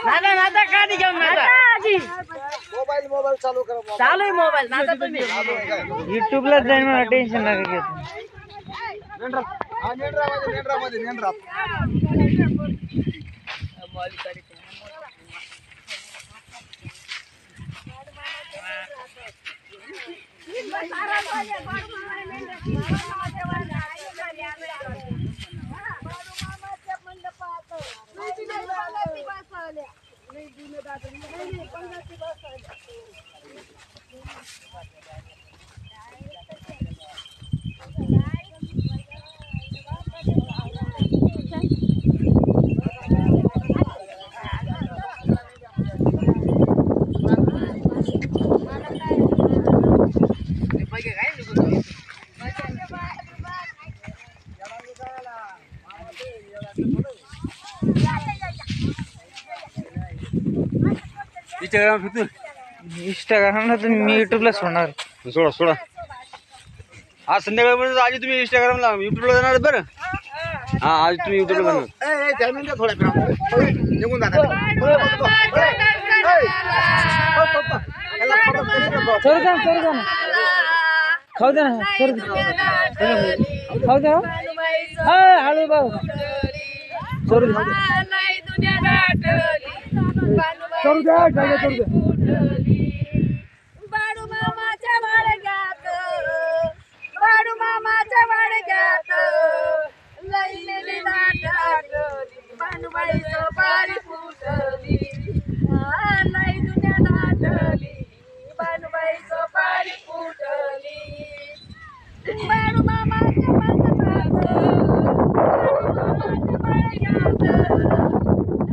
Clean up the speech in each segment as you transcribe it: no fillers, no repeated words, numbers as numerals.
नाना नाना गाडी घेऊन नाना mobile mobile चालू करा चालू आहे मोबाईल नाना तुम्ही YouTube ला जाईन मला टेन्शन नका घेऊ नेंद्रा मध्ये नेंद्रा इंस्टाग्रामला तर मी युट्यूबला सोडणार सोडा सोडा आज संध्याकाळपर्यंत आधी तुम्ही इंस्टाग्रामला युट्यूबला जाणार बरं हा आज तुम्ही युट्यूबला जाणार थोड्या निघून जाणार खाऊ दे ना खाऊ दे हळू भाऊ बाडू मामाच्या वाडग्यात लई मेली नाटली बानुबाई सोपारी फुटली लई दुनिया नाटली बानुबाई सोपारी फुटली बाडू मामाच्या वाडग्यात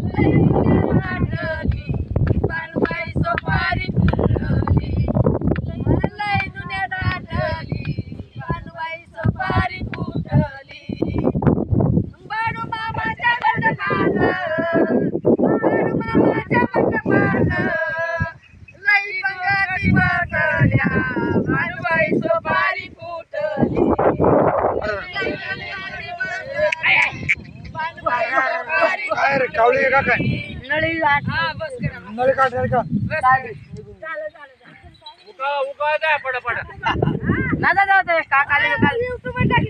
लई दुनिया नाटली बानुबाई सोपारी फुटली लई दुनिया नाटली बानुबाई सोपारी फुटली बाडू मामाच्या मंडपात लई पंगती बसल्या बानुबाई सोपारी फुटली काय रे कावळी का काय नळी गाठ नळी काढ का उका जा पडा पडा नादा दादा काकाले काल YouTube वर टाकी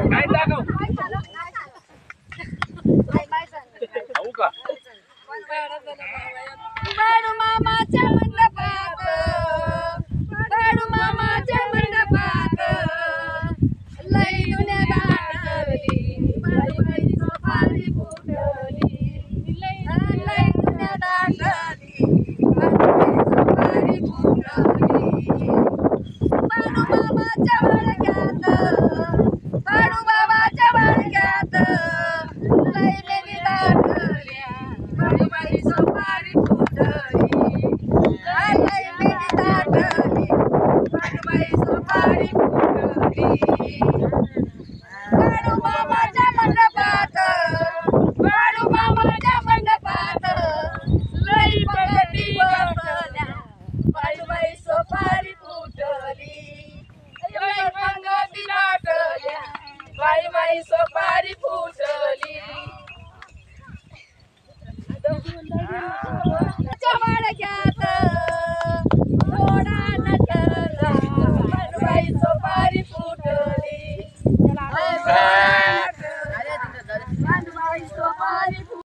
काय दाखव हो का बाडू मामाच्या मंडपात लई दुनिया दाटली बानुबाई सोपारी फुटली लई दुनिया दाटली बानुबाई सोपारी फुटली बाडू मामाच्या वाडग्यात लई मेली दाटल्या बानुबाई सोपारी फुटली लई मेली दाटली बानुबाई सोपारी फुटली बाडू मामाच्या मंडपात लई पंगती बसल्या बानुबाई सोपारी फुटली लई पंगती नाटल्या बानुबाई सोपारी फुटली वाडग्यात थोडा नटला बानुबाई सोपारी फुटली